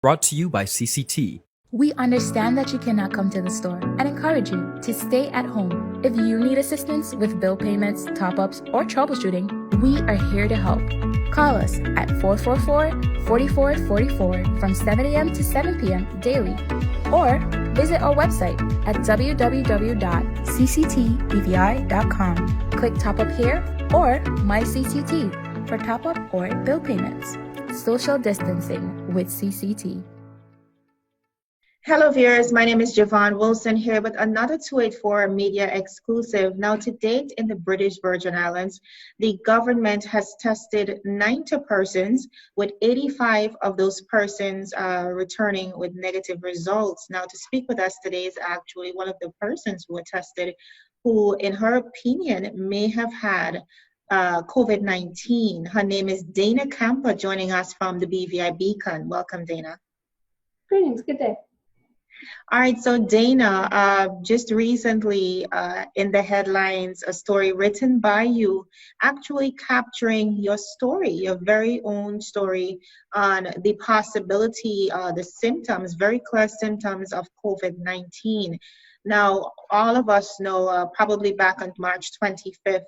Brought to you by CCT. We understand that you cannot come to the store and encourage you to stay at home. If you need assistance with bill payments, top-ups, or troubleshooting, we are here to help. Call us at 444-4444 from 7 a.m. to 7 p.m. daily, or visit our website at www.cctbvi.com. Click Top Up here or My CCT for top-up or bill payments. Social distancing with CCT. Hello viewers, my name is Jovan Wilson here with another 284 media exclusive. Now to date in the British Virgin Islands, the government has tested 90 persons, with 85 of those persons returning with negative results. Now to speak with us today is actually one of the persons who were tested, who in her opinion may have had COVID-19. Her name is Dana Camper, joining us from the BVI Beacon. Welcome, Dana. Greetings, good day. All right, so Dana, just recently in the headlines, a story written by you actually capturing your story, your very own story on the possibility, the symptoms, very clear symptoms of COVID-19. Now, all of us know probably back on March 25th,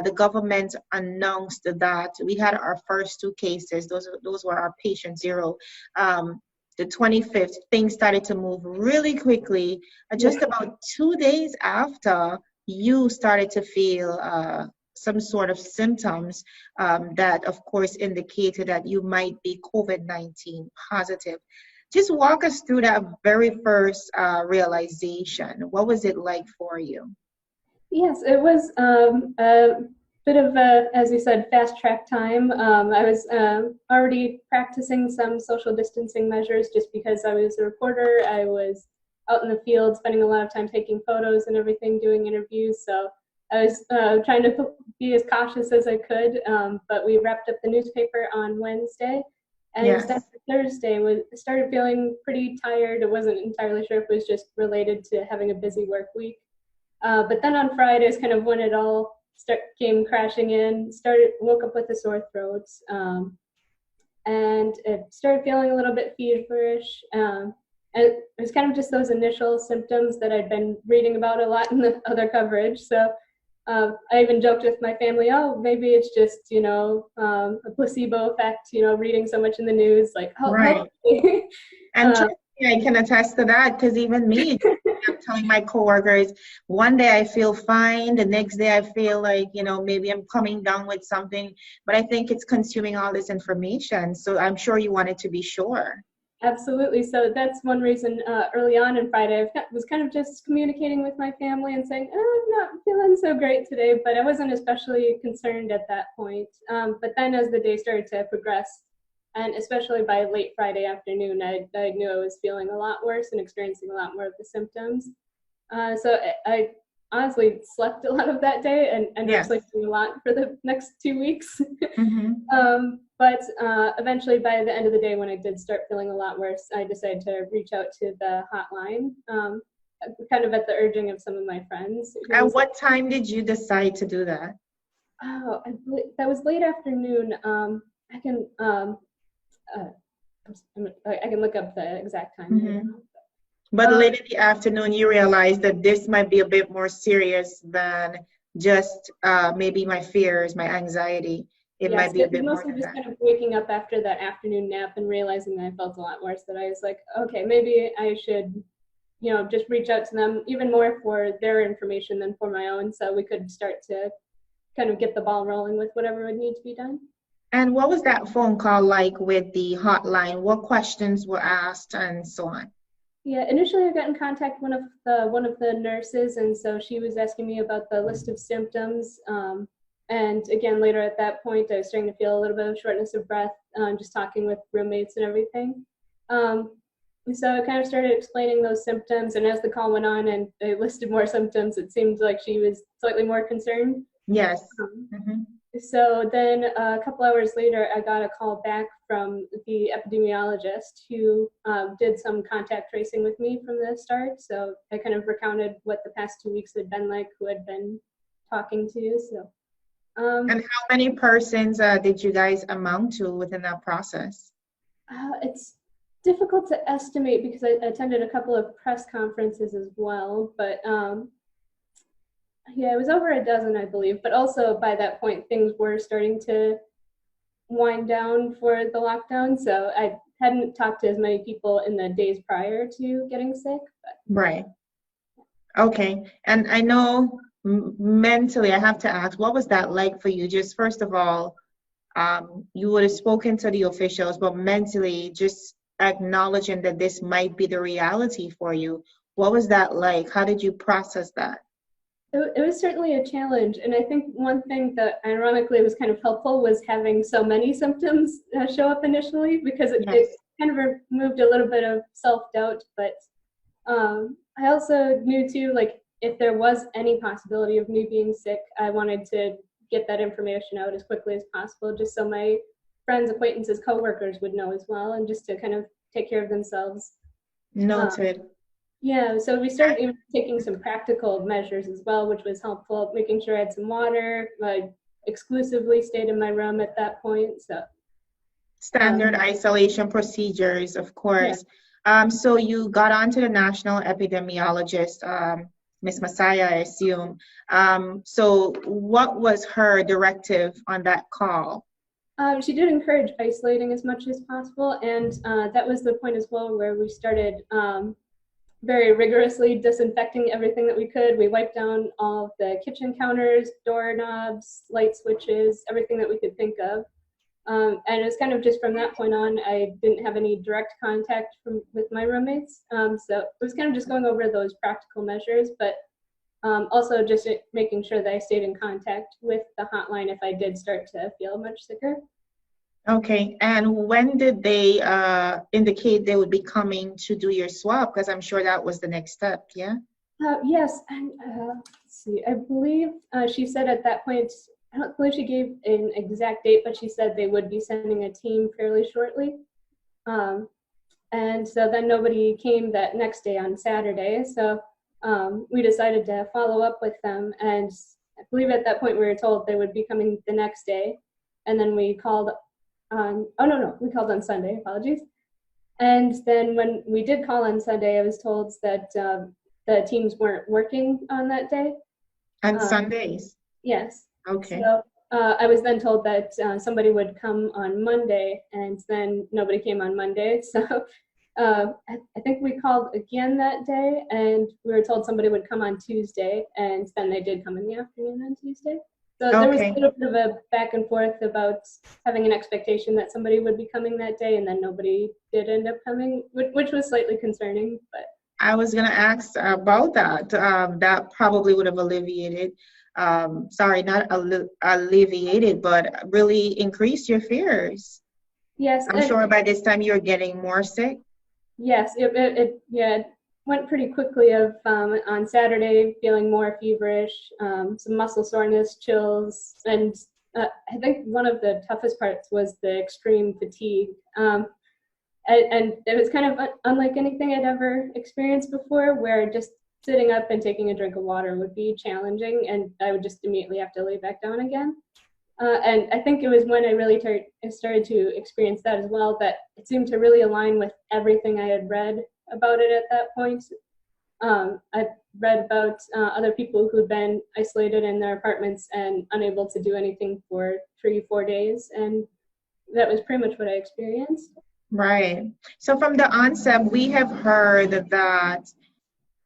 the government announced that we had our first two cases. Those were our patient zero. The 25th, things started to move really quickly. Just about 2 days after, you started to feel some sort of symptoms that, of course, indicated that you might be COVID-19 positive. Just walk us through that very first realization. What was it like for you? Yes, it was a bit of a, as you said, fast track time. I was already practicing some social distancing measures just because I was a reporter. I was out in the field spending a lot of time taking photos and everything, doing interviews. So I was trying to be as cautious as I could. But we wrapped up the newspaper on Wednesday. And Yes. Thursday, I started feeling pretty tired. I wasn't entirely sure if it was just related to having a busy work week. But then on Friday is kind of when it all came crashing in. Woke up with a sore throat, and it started feeling a little bit feverish. And it was kind of just those initial symptoms that I'd been reading about a lot in the other coverage. So I even joked with my family, oh, maybe it's just, a placebo effect, reading so much in the news, like, Right. And trust me, I can attest to that, because even me, I'm telling my coworkers, one day I feel fine, the next day I feel like, maybe I'm coming down with something, but I think it's consuming all this information. So I'm sure you wanted to be sure. Absolutely. So that's one reason early on in Friday, I was kind of just communicating with my family and saying, I'm not feeling so great today, but I wasn't especially concerned at that point. But then as the day started to progress, and especially by late Friday afternoon, I knew I was feeling a lot worse and experiencing a lot more of the symptoms. So I honestly slept a lot of that day and ended up sleeping a lot for the next 2 weeks. Mm-hmm. But eventually, by the end of the day, when I did start feeling a lot worse, I decided to reach out to the hotline, kind of at the urging of some of my friends. At what time did you decide to do that? Oh, that was late afternoon. I can look up the exact time. Mm-hmm. But late in the afternoon, you realized that this might be a bit more serious than just maybe my fears, my anxiety. It might be a bit more mostly than just that. kind of waking up after that afternoon nap and realizing that I felt a lot worse, that I was like, okay, maybe I should, just reach out to them even more for their information than for my own, so we could start to kind of get the ball rolling with whatever would need to be done. And what was that phone call like with the hotline? What questions were asked and so on? Yeah, initially I got in contact with one of the nurses, and so she was asking me about the list of symptoms. And again, later at that point, I was starting to feel a little bit of shortness of breath, just talking with roommates and everything. So I kind of started explaining those symptoms, and as the call went on and they listed more symptoms, it seemed like she was slightly more concerned. Yes. So then a couple hours later, I got a call back from the epidemiologist who did some contact tracing with me from the start. So I kind of recounted what the past 2 weeks had been like, who had been talking to. So. And how many persons did you guys amount to within that process? It's difficult to estimate because I attended a couple of press conferences as well, but yeah, it was over a dozen, I believe. But also by that point, things were starting to wind down for the lockdown, so I hadn't talked to as many people in the days prior to getting sick. But Right. Okay. And I know mentally, I have to ask, what was that like for you? Just first of all, you would have spoken to the officials, but mentally, just acknowledging that this might be the reality for you. What was that like? How did you process that? it was certainly a challenge, and I think one thing that ironically was kind of helpful was having so many symptoms show up initially, because it Yes. kind of removed a little bit of self-doubt. But I also knew too, like, if there was any possibility of me being sick, I wanted to get that information out as quickly as possible, just so my friends, acquaintances, coworkers would know as well, and just to kind of take care of themselves. Um, Noted. yeah, so we started even taking some practical measures as well, which was helpful, making sure I had some water. I exclusively stayed in my room at that point. So, Standard isolation procedures, of yeah. course. So you got on to the national epidemiologist, Miss Messiah, I assume. So what was her directive on that call? She did encourage isolating as much as possible, and that was the point as well where we started very rigorously disinfecting everything that we could. We wiped down all of the kitchen counters, doorknobs, light switches, everything that we could think of. And it was kind of just from that point on, I didn't have any direct contact with my roommates. So it was kind of just going over those practical measures, but also just making sure that I stayed in contact with the hotline if I did start to feel much sicker. Okay, and when did they indicate they would be coming to do your swab? Because I'm sure that was the next step, yeah? Yes, and let's see, I believe she said at that point, I don't believe she gave an exact date, but she said they would be sending a team fairly shortly. And so then nobody came that next day on Saturday. So we decided to follow up with them. And I believe at that point we were told they would be coming the next day. And then we called on, oh no, we called on Sunday, apologies. And then when we did call on Sunday, I was told that the teams weren't working on that day. On Sundays? Yes. Okay. So I was then told that somebody would come on Monday, and then nobody came on Monday. So I think we called again that day, and we were told somebody would come on Tuesday, and then they did come in the afternoon on Tuesday. So there was a little bit of a back and forth about having an expectation that somebody would be coming that day, and then nobody did end up coming, which was slightly concerning. But I was going to ask about that. That probably would have alleviated, sorry, not alleviated, but really increased your fears. yes, I'm sure by this time you're getting more sick. yes, it went pretty quickly. Of on Saturday, feeling more feverish, some muscle soreness, chills, and I think one of the toughest parts was the extreme fatigue. And it was kind of unlike anything I'd ever experienced before, where just sitting up and taking a drink of water would be challenging, and I would just immediately have to lay back down again. And I think it was when I really started to experience that as well, that it seemed to really align with everything I had read about it at that point. I've read about other people who'd been isolated in their apartments and unable to do anything for 3-4 days, and that was pretty much what I experienced. Right. So from the onset, we have heard that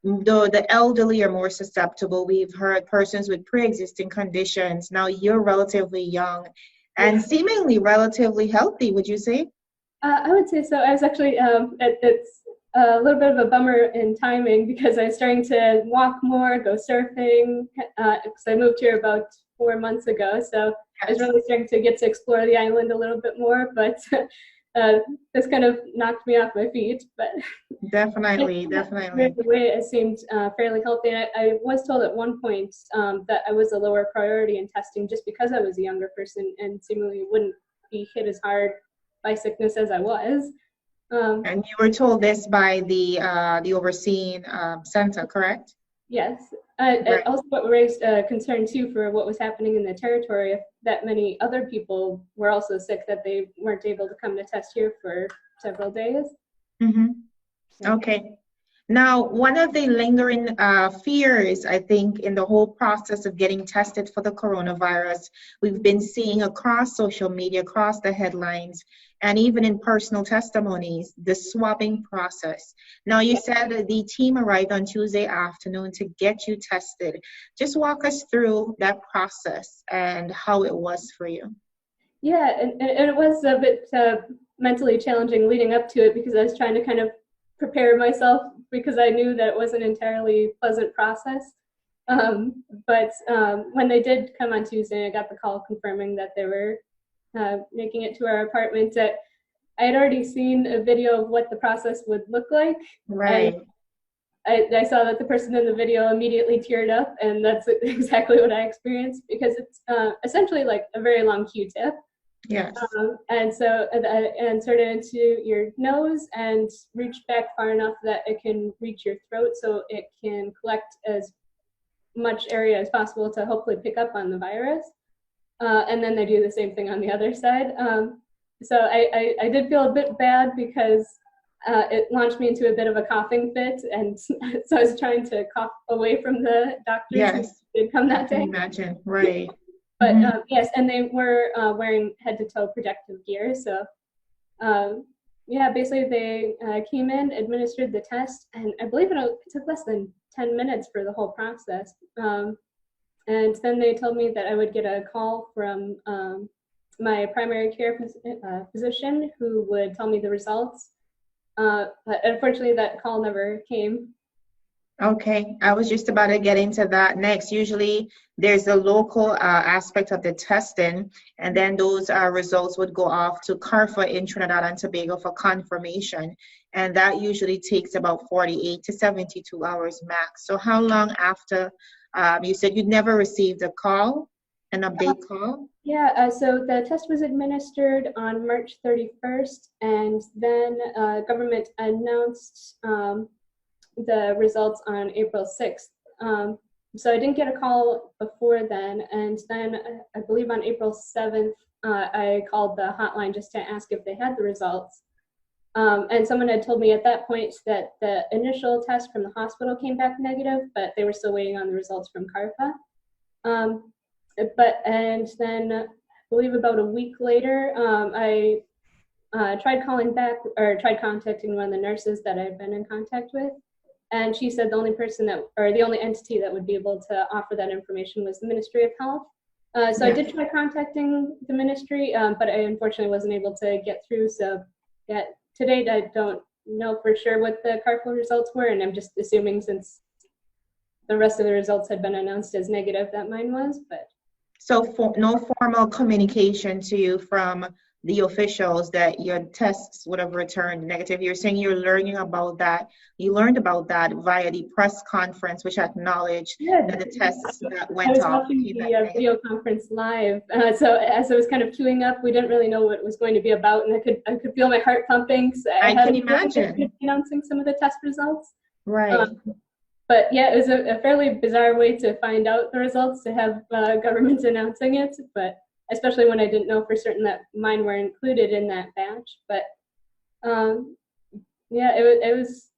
though the elderly are more susceptible, we've heard persons with pre-existing conditions. Now you're relatively young and seemingly relatively healthy, would you say? I would say so. I was actually, it's a little bit of a bummer in timing because I was starting to walk more, go surfing, because I moved here about 4 months ago. So I was really starting to get to explore the island a little bit more, but this kind of knocked me off my feet. But Definitely. the way it seemed fairly healthy. And I was told at one point that I was a lower priority in testing just because I was a younger person and seemingly wouldn't be hit as hard by sickness as I was. And you were told this by the overseeing center, correct? Yes. Right. It also raised a concern too for what was happening in the territory, if that many other people were also sick that they weren't able to come to test here for several days. Mm-hmm. Yeah. Okay. Now, one of the lingering fears, I think, in the whole process of getting tested for the coronavirus, we've been seeing across social media, across the headlines, and even in personal testimonies, the swabbing process. Now, you said that the team arrived on Tuesday afternoon to get you tested. Just walk us through that process and how it was for you. Yeah, and it was a bit mentally challenging leading up to it because I was trying to kind of prepare myself because I knew that it wasn't an entirely pleasant process. But when they did come on Tuesday, I got the call confirming that they were making it to our apartment. I had already seen a video of what the process would look like, and Right. I saw that the person in the video immediately teared up, and that's exactly what I experienced because it's essentially like a very long Q-tip. Yes. And insert it into your nose and reach back far enough that it can reach your throat so it can collect as much area as possible to hopefully pick up on the virus. And then they do the same thing on the other side. So I did feel a bit bad because it launched me into a bit of a coughing fit. And so I was trying to cough away from the doctors who Yes. did come I that can day. imagine. Right. But Mhm. yes, and they were wearing head-to-toe protective gear. So yeah, basically they came in, administered the test, and I believe it took less than 10 minutes for the whole process. And then they told me that I would get a call from my primary care physician who would tell me the results. But unfortunately, that call never came. Okay, I was just about to get into that next. Usually there's a local aspect of the testing, and then those results would go off to CARFA in Trinidad and Tobago for confirmation. And that usually takes about 48 to 72 hours max. So how long after you said you'd never received a call, an update call? Yeah, so the test was administered on March 31st, and then government announced the results on April 6th. So I didn't get a call before then, and then I believe on April 7th, I called the hotline just to ask if they had the results. And someone had told me at that point that the initial test from the hospital came back negative, but they were still waiting on the results from CARFA. And then I believe about a week later, I tried calling back or tried contacting one of the nurses that I've been in contact with. And she said the only person that, or the only entity that would be able to offer that information was the Ministry of Health. So I did try contacting the ministry, but I unfortunately wasn't able to get through. So yeah, to date, I don't know for sure what the CARFA results were, and I'm just assuming since the rest of the results had been announced as negative that mine was, but. So no formal communication to you from the officials that your tests would have returned negative. You're saying you're learning about that. You learned about that via the press conference, which acknowledged that the tests that I went was off watching came back the video negative. conference live, so as I was kind of queuing up, we didn't really know what it was going to be about, and I could feel my heart pumping. So I I had can a feeling they were imagine. announcing some of the test results. Right. But yeah, it was a fairly bizarre way to find out the results, to have government announcing it, but especially when I didn't know for certain that mine were included in that batch. But yeah, it was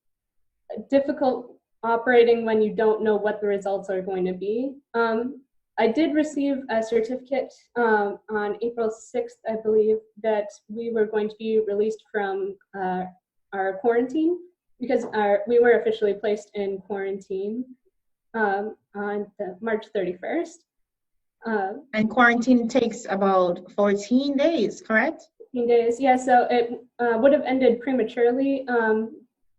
difficult operating when you don't know what the results are going to be. I did receive a certificate on April 6th, I believe, that we were going to be released from our quarantine, because we were officially placed in quarantine on March 31st. And quarantine takes about 14 days, correct? 15 days, yeah, so it would have ended prematurely,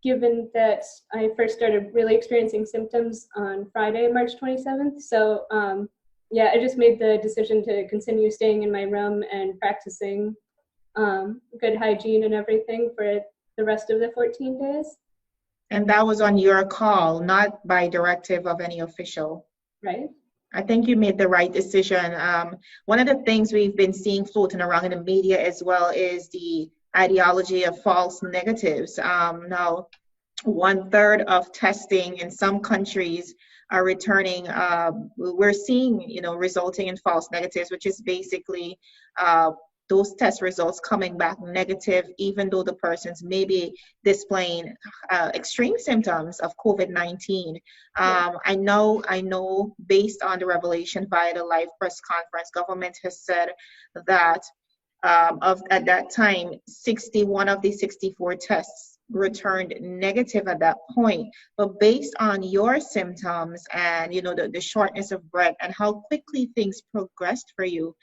given that I first started really experiencing symptoms on Friday, March 27th. So yeah, I just made the decision to continue staying in my room and practicing good hygiene and everything for the rest of the 14 days. And that was on your call, not by directive of any official. Right. I think you made the right decision. One of the things we've been seeing floating around in the media as well is the ideology of false negatives. Now, 1/3 of testing in some countries are returning. We're seeing, resulting in false negatives, which is basically those test results coming back negative, even though the person's maybe displaying extreme symptoms of COVID-19. I know based on the revelation via the live press conference, government has said that at that time, 61 of the 64 tests returned negative at that point. But based on your symptoms and the shortness of breath and how quickly things progressed for you,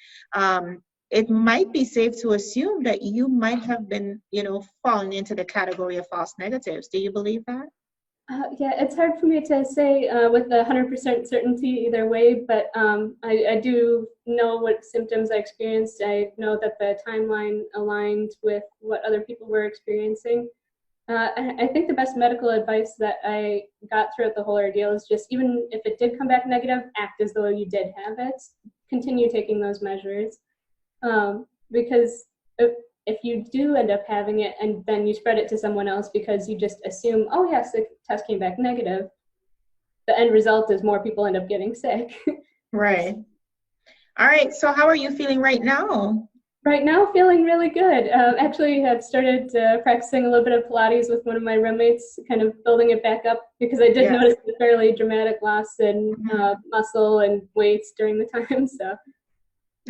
it might be safe to assume that you might have been, fallen into the category of false negatives. Do you believe that? Yeah, it's hard for me to say with 100% certainty either way, but I do know what symptoms I experienced. I know that the timeline aligned with what other people were experiencing. I think the best medical advice that I got throughout the whole ordeal is just, even if it did come back negative, act as though you did have it. Continue taking those measures. Because if you do end up having it and then you spread it to someone else because you just assume, oh yes, the test came back negative, the end result is more people end up getting sick. Right. All right. So how are you feeling right now? Right now, feeling really good. Actually, I've started practicing a little bit of Pilates with one of my roommates, kind of building it back up, because I did notice a fairly dramatic loss in muscle and weights during the time. So.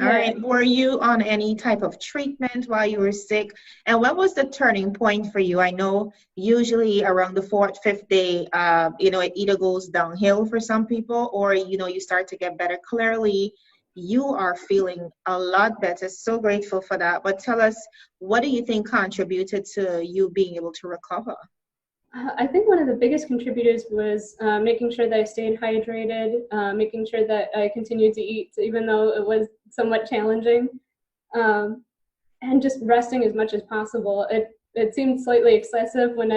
All right. Were you on any type of treatment while you were sick? And what was the turning point for you? I know usually around the fourth, fifth day, it either goes downhill for some people or, you start to get better. Clearly, you are feeling a lot better. So grateful for that. But tell us, what do you think contributed to you being able to recover? I think one of the biggest contributors was making sure that I stayed hydrated, making sure that I continued to eat, even though it was somewhat challenging, and just resting as much as possible. It seemed slightly excessive when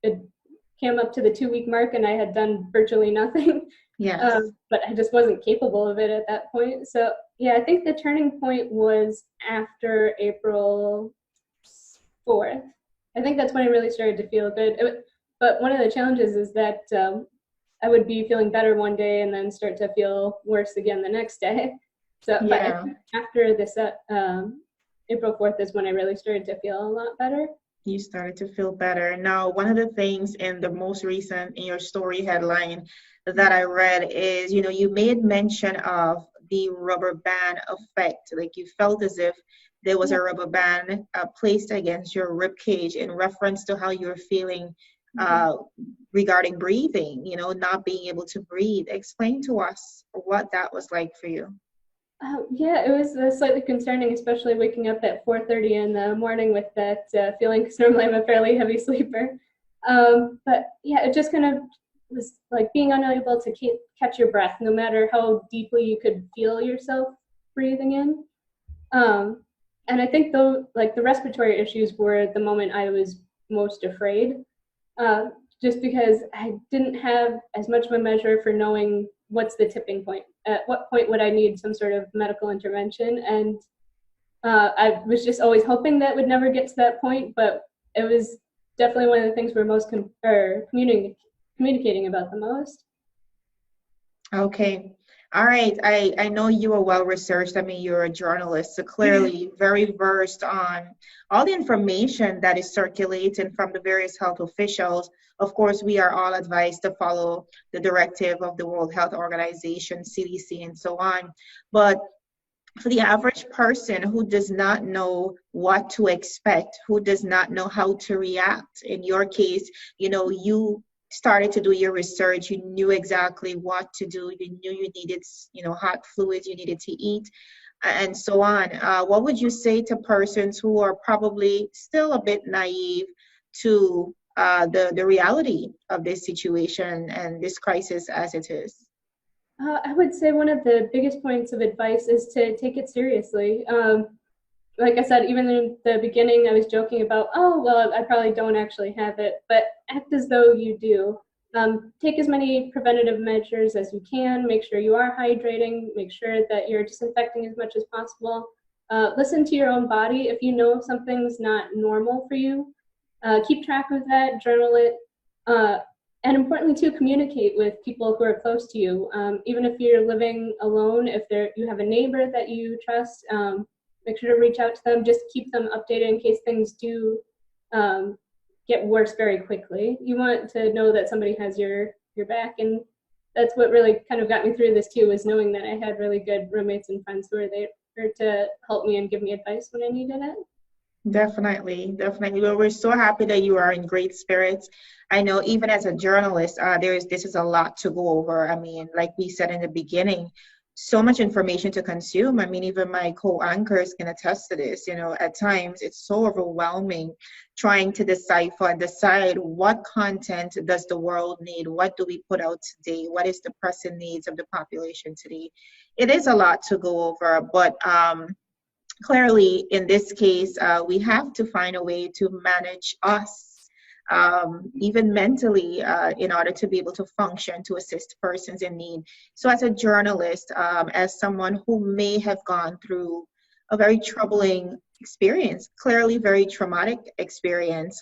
it came up to the 2-week mark and I had done virtually nothing. Yes. But I just wasn't capable of it at that point. So yeah, I think the turning point was after April 4th. I think that's when I really started to feel good. But one of the challenges is that I would be feeling better one day and then start to feel worse again the next day. So but after this April 4th is when I really started to feel a lot better. You started to feel better. Now, one of the things in the most recent, in your story headline that I read is, you made mention of the rubber band effect. Like you felt as if there was a rubber band placed against your rib cage in reference to how you were feeling regarding breathing, not being able to breathe. Explain to us what that was like for you. Yeah, it was slightly concerning, especially waking up at 4:30 in the morning with that feeling, because normally I'm a fairly heavy sleeper. But yeah, it just kind of was like being unable to catch your breath, no matter how deeply you could feel yourself breathing in. And I think the respiratory issues were the moment I was most afraid, just because I didn't have as much of a measure for knowing what's the tipping point. At what point would I need some sort of medical intervention? And I was just always hoping that would never get to that point, but it was definitely one of the things we're most communicating about the most. Okay. All right. I know you are well researched. I mean, you're a journalist, so clearly very versed on all the information that is circulating from the various health officials. Of course, we are all advised to follow the directive of the World Health Organization, CDC, and so on. But for the average person who does not know what to expect, who does not know how to react, in your case, you started to do your research, you knew exactly what to do, you knew you needed, hot fluids, you needed to eat, and so on. What would you say to persons who are probably still a bit naive to the reality of this situation and this crisis as it is? I would say one of the biggest points of advice is to take it seriously. Like I said, even in the beginning, I was joking about, oh, well, I probably don't actually have it, but act as though you do. Take as many preventative measures as you can. Make sure you are hydrating. Make sure that you're disinfecting as much as possible. Listen to your own body. If you know something's not normal for you, keep track of that, journal it. And importantly, too, communicate with people who are close to you. Even if you're living alone, if you have a neighbor that you trust, make sure to reach out to them, just keep them updated in case things do get worse very quickly. You want to know that somebody has your back, and that's what really kind of got me through this too, was knowing that I had really good roommates and friends who were there to help me and give me advice when I needed it. Definitely, definitely. Well, we're so happy that you are in great spirits. I know even as a journalist, this is a lot to go over. I mean, like we said in the beginning, so much information to consume. I mean, even my co-anchors can attest to this. You know, at times it's so overwhelming trying to decipher and decide what content does the world need? What do we put out today? What is the pressing needs of the population today? It is a lot to go over, but clearly, in this case, we have to find a way to manage us, even mentally, in order to be able to function, to assist persons in need. So as a journalist, as someone who may have gone through a very troubling experience, clearly very traumatic experience,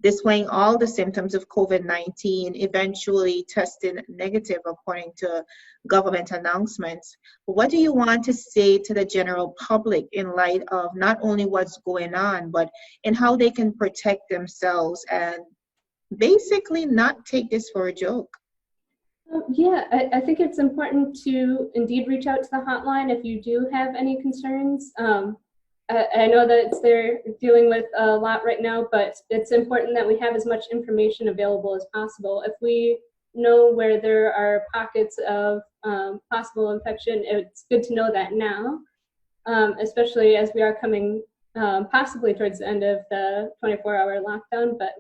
displaying all the symptoms of COVID-19, eventually tested negative according to government announcements. What do you want to say to the general public in light of not only what's going on, but in how they can protect themselves and basically not take this for a joke? Yeah, I think it's important to indeed reach out to the hotline if you do have any concerns. I know that they're dealing with a lot right now, but it's important that we have as much information available as possible. If we know where there are pockets of possible infection, it's good to know that now, especially as we are coming possibly towards the end of the 24-hour lockdown, but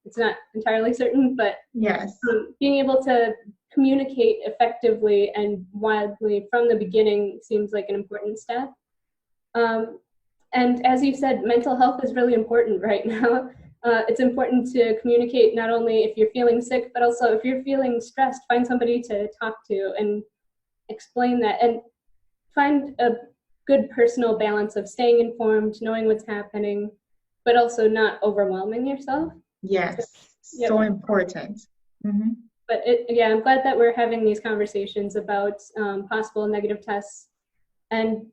it's not entirely certain. But yes, being able to communicate effectively and widely from the beginning seems like an important step. And as you said, mental health is really important right now. It's important to communicate not only if you're feeling sick, but also if you're feeling stressed, find somebody to talk to and explain that, and find a good personal balance of staying informed, knowing what's happening, but also not overwhelming yourself. Yes, Yep. so important. Mm-hmm. But I'm glad that we're having these conversations about possible negative tests and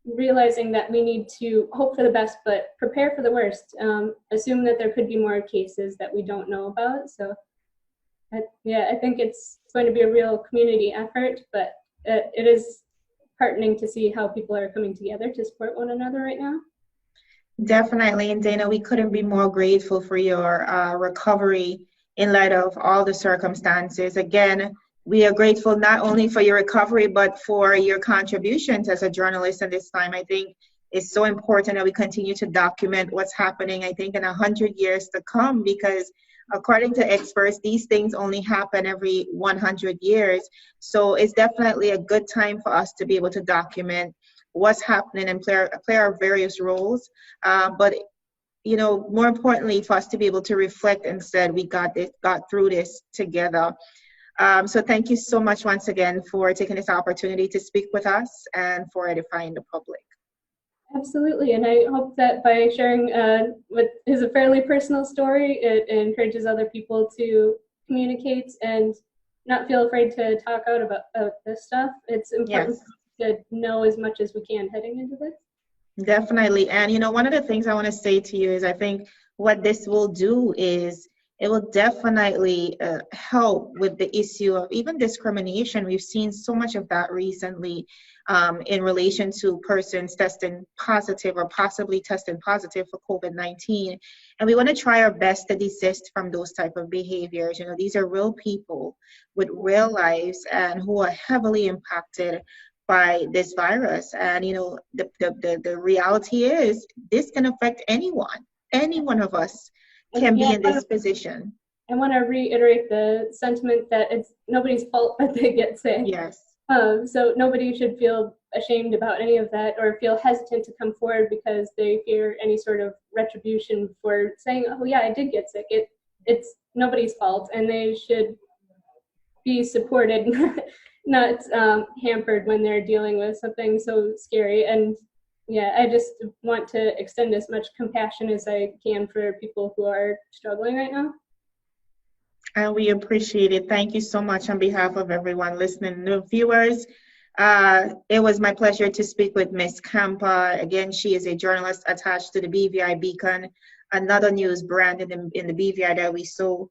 realizing that we need to hope for the best, but prepare for the worst. Assume that there could be more cases that we don't know about. So, I think it's going to be a real community effort, but it is heartening to see how people are coming together to support one another right now. Definitely. And Dana, we couldn't be more grateful for your recovery in light of all the circumstances. Again, we are grateful not only for your recovery, but for your contributions as a journalist at this time. I think it's so important that we continue to document what's happening, I think, in 100 years to come, because according to experts, these things only happen every 100 years. So it's definitely a good time for us to be able to document what's happening and play our various roles. But you know, more importantly, for us to be able to reflect and said, we got through this together. So thank you so much once again for taking this opportunity to speak with us and for edifying the public. Absolutely, and I hope that by sharing what is a fairly personal story, it encourages other people to communicate and not feel afraid to talk out about this stuff. It's important to know as much as we can heading into this. Definitely. And, you know, one of the things I want to say to you is I think what this will do is it will definitely help with the issue of even discrimination. We've seen so much of that recently in relation to persons testing positive or possibly testing positive for COVID-19. And we want to try our best to desist from those type of behaviors. You know, these are real people with real lives and who are heavily impacted by this virus. And, you know, the reality is this can affect anyone. Any one of us can be in this position. I want to reiterate the sentiment that it's nobody's fault that they get sick. Yes. So nobody should feel ashamed about any of that or feel hesitant to come forward because they fear any sort of retribution for saying, oh yeah, I did get sick. It's nobody's fault, and they should be supported, not hampered when they're dealing with something so scary. And yeah, I just want to extend as much compassion as I can for people who are struggling right now. And we appreciate it. Thank you so much on behalf of everyone listening, new viewers. It was my pleasure to speak with Miss Campa. Again, she is a journalist attached to the BVI Beacon, another news brand in the BVI that we so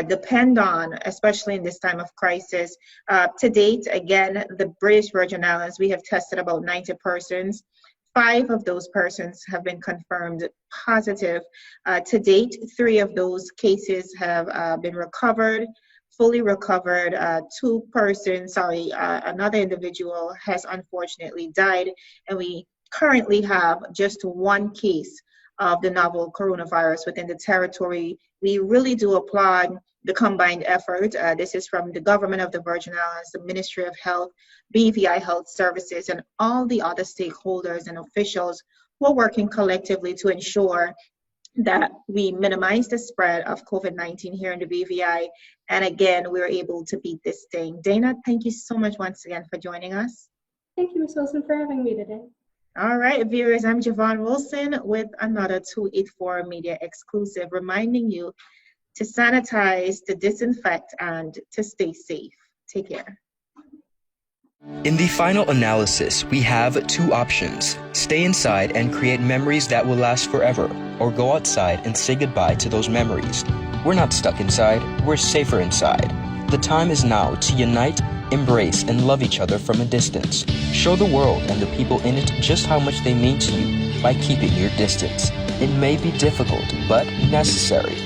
depend on, especially in this time of crisis. To date, again, the British Virgin Islands, we have tested about 90 persons. 5 of those persons have been confirmed positive. To date, 3 of those cases have been recovered, fully recovered. Another individual has unfortunately died, and we currently have just 1 case of the novel coronavirus within the territory. We really do applaud the combined effort. This is from the government of the Virgin Islands, the Ministry of Health, BVI Health Services, and all the other stakeholders and officials who are working collectively to ensure that we minimize the spread of COVID-19 here in the BVI. And again, we're able to beat this thing. Dana, thank you so much once again for joining us. Thank you, Ms. Wilson, for having me today. All right, viewers, I'm Jovan Wilson with another 284 Media exclusive, reminding you to sanitize, to disinfect, and to stay safe. Take care. In the final analysis, we have 2 options: stay inside and create memories that will last forever, or go outside and say goodbye to those memories. We're not stuck inside, we're safer inside. The time is now to unite, embrace, and love each other from a distance. Show the world and the people in it just how much they mean to you by keeping your distance. It may be difficult, but necessary.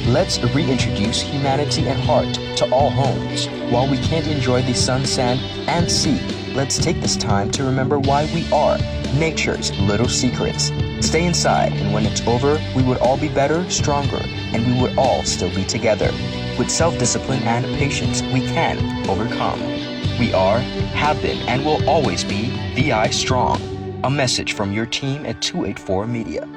Let's reintroduce humanity and heart to all homes. While we can't enjoy the sun, sand, and sea, let's take this time to remember why we are nature's little secrets. Stay inside, and when it's over, we would all be better, stronger, and we would all still be together. With self-discipline and patience, we can overcome. We are, have been, and will always be VI Strong. A message from your team at 284 Media.